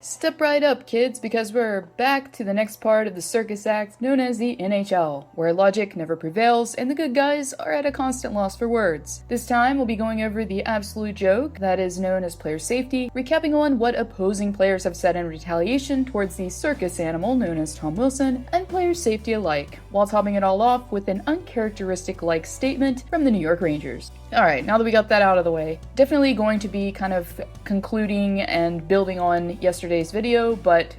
Step right up, kids, because we're back to the next part of the circus act known as the NHL, where logic never prevails and the good guys are at a constant loss for words. This time, we'll be going over the absolute joke that is known as player safety, recapping on what opposing players have said in retaliation towards the circus animal known as Tom Wilson, and player safety alike, while topping it all off with an uncharacteristic-like statement from the New York Rangers. Alright, now that we got that out of the way, definitely going to be kind of concluding and building on yesterday's video, but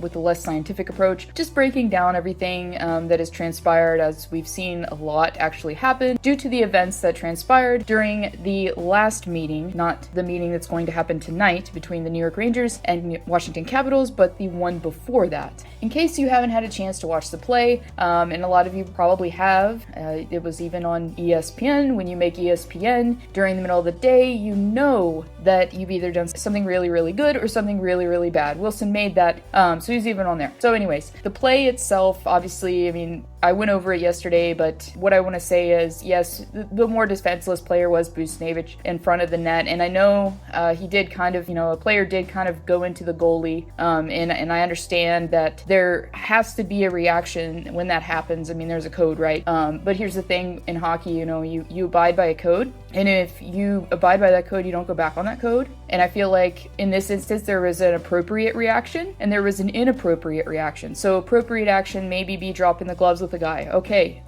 with a less scientific approach, just breaking down everything that has transpired, as we've seen a lot actually happen due to the events that transpired during the last meeting, not the meeting that's going to happen tonight between the New York Rangers and Washington Capitals, but the one before that. In case you haven't had a chance to watch the play, and a lot of you probably have, it was even on ESPN. When you make ESPN during the middle of the day, you know that you've either done something really, really good or something really, really bad. Wilson made that, so he's even on there. So anyways, the play itself, obviously, I mean, I went over it yesterday, but what I want to say is, yes, the more defenseless player was Buchnevich in front of the net, and I know he did kind of, a player did kind of go into the goalie, and I understand that there has to be a reaction when that happens. I mean, there's a code, right? But here's the thing in hockey, you abide by a code, and if you abide by that code, you don't go back on that code. And I feel like in this instance, there was an appropriate reaction and there was an inappropriate reaction. So appropriate action, maybe be dropping the gloves with a guy. Okay,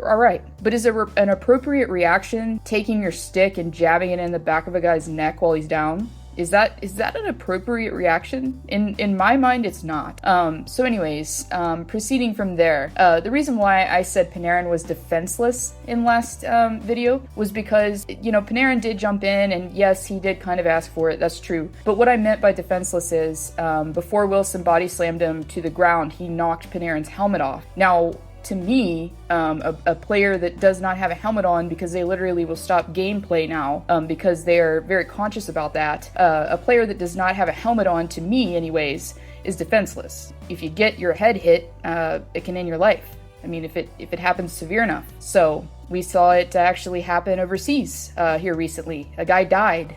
all right. But is there an appropriate reaction taking your stick and jabbing it in the back of a guy's neck while he's down? Is that an appropriate reaction? In my mind, it's not. So anyways, proceeding from there, the reason why I said Panarin was defenseless in last video was because, Panarin did jump in, and yes, he did kind of ask for it, that's true. But what I meant by defenseless is, before Wilson body slammed him to the ground, he knocked Panarin's helmet off. Now, to me, a player that does not have a helmet on, because they literally will stop gameplay now, because they are very conscious about that, a player that does not have a helmet on, to me anyways, is defenseless. If you get your head hit, it can end your life. I mean, if it happens severe enough. So we saw it actually happen overseas here recently. A guy died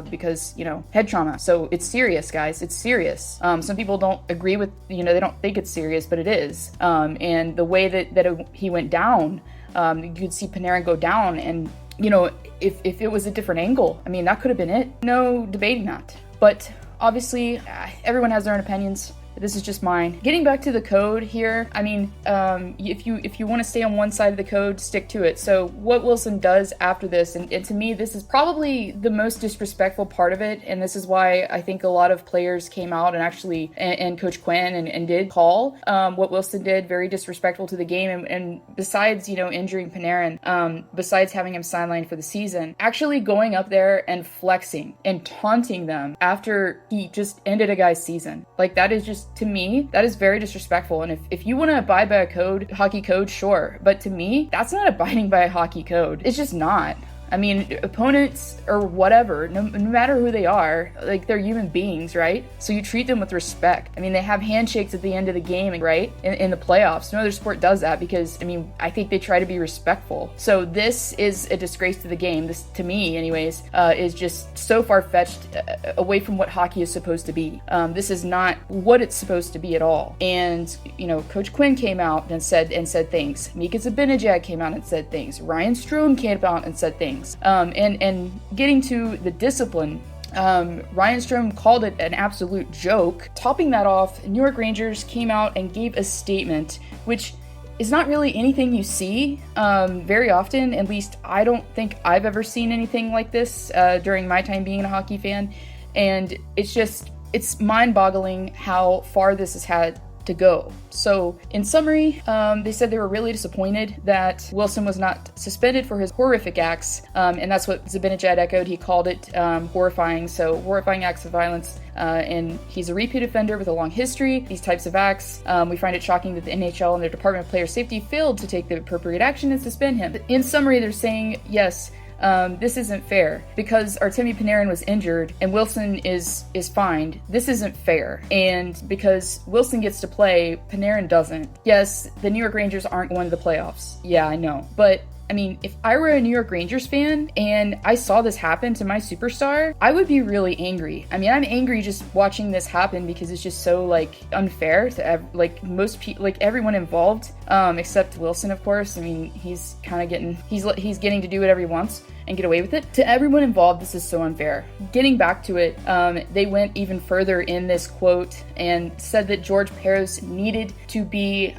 because, head trauma. So it's serious, guys. It's serious. Some people don't agree with, they don't think it's serious, but it is. And the way that he went down, you could see Panarin go down, and, if it was a different angle, I mean, that could have been it. No debating that. But obviously, everyone has their own opinions. This is just mine. Getting back to the code here, I mean, if you want to stay on one side of the code, stick to it. So what Wilson does after this, and to me, this is probably the most disrespectful part of it, and this is why I think a lot of players came out and actually, and Coach Quinn and did call what Wilson did very disrespectful to the game, and besides, injuring Panarin, besides having him sidelined for the season, actually going up there and flexing and taunting them after he just ended a guy's season. Like, that is just, to me, that is very disrespectful. And if you want to abide by a code, hockey code, sure. But to me, that's not abiding by a hockey code. It's just not. I mean, opponents or whatever, no matter who they are, like, they're human beings, right? So you treat them with respect. I mean, they have handshakes at the end of the game, right? In the playoffs. No other sport does that because, I mean, I think they try to be respectful. So this is a disgrace to the game. This, to me anyways, is just so far-fetched away from what hockey is supposed to be. This is not what it's supposed to be at all. And, Coach Quinn came out and said things. Mika Zibanejad came out and said things. Ryan Strome came out and said things. And getting to the discipline, Ryan Strome called it an absolute joke. Topping that off, New York Rangers came out and gave a statement, which is not really anything you see very often. At least I don't think I've ever seen anything like this during my time being a hockey fan. And it's mind-boggling how far this has had to go. So in summary, they said they were really disappointed that Wilson was not suspended for his horrific acts, and that's what Zibanejad echoed. He called it horrifying. So horrifying acts of violence, and he's a repeat offender with a long history. These types of acts, we find it shocking that the NHL and their Department of Player Safety failed to take the appropriate action and suspend him. In summary, they're saying, yes, this isn't fair because Artemi Panarin was injured and Wilson is fined. This isn't fair. And because Wilson gets to play, Panarin doesn't. Yes, the New York Rangers aren't going to the playoffs. Yeah, I know. But I mean, if I were a New York Rangers fan and I saw this happen to my superstar, I would be really angry. I mean, I'm angry just watching this happen because it's just so like unfair to most people, like everyone involved, except Wilson, of course. I mean, he's kind of he's getting to do whatever he wants and get away with it. To everyone involved, this is so unfair. Getting back to it, they went even further in this quote and said that George Parros needed to be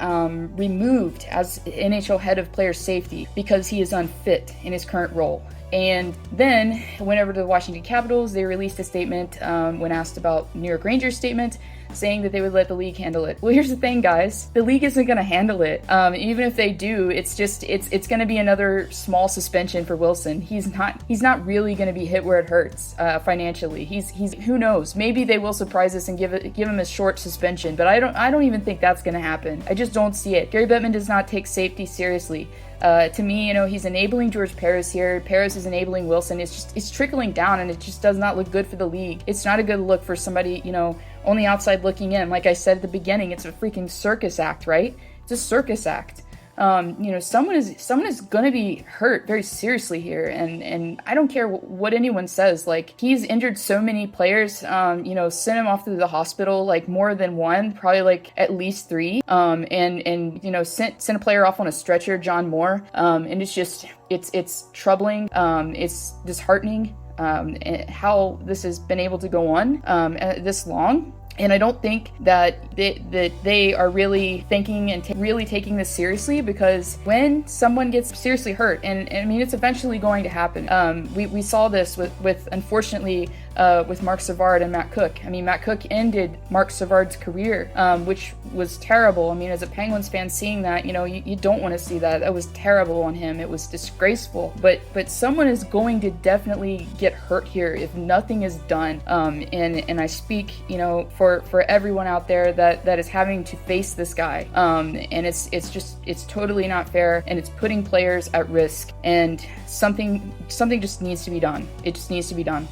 removed as NHL head of player safety because he is unfit in his current role. And then went over to the Washington Capitals. They released a statement when asked about New York Rangers' statement, saying that they would let the league handle it. Well, here's the thing, guys. The league isn't going to handle it. Even if they do, it's going to be another small suspension for Wilson. He's not really going to be hit where it hurts financially. He's who knows? Maybe they will surprise us and give him a short suspension. But I don't even think that's going to happen. I just don't see it. Gary Bettman does not take safety seriously. To me, he's enabling George Parros here. Parros is enabling Wilson. It's trickling down, and it just does not look good for the league. It's not a good look for somebody, on the outside looking in. Like I said at the beginning, it's a freaking circus act, right? It's a circus act. Someone is gonna be hurt very seriously here, and I don't care what anyone says. Like, he's injured so many players, sent him off to the hospital, like more than one, probably like at least 3, sent a player off on a stretcher, John Moore, and it's troubling, it's disheartening, how this has been able to go on this long. And I don't think that they are really thinking and really taking this seriously, because when someone gets seriously hurt, and I mean, it's eventually going to happen. We saw this with unfortunately, with Mark Savard and Matt Cook. I mean, Matt Cook ended Mark Savard's career, which was terrible. I mean, as a Penguins fan, seeing that, you don't want to see that. That was terrible on him. It was disgraceful. But someone is going to definitely get hurt here if nothing is done. And I speak, for everyone out there that is having to face this guy. And it's totally not fair, and it's putting players at risk. And something just needs to be done. It just needs to be done.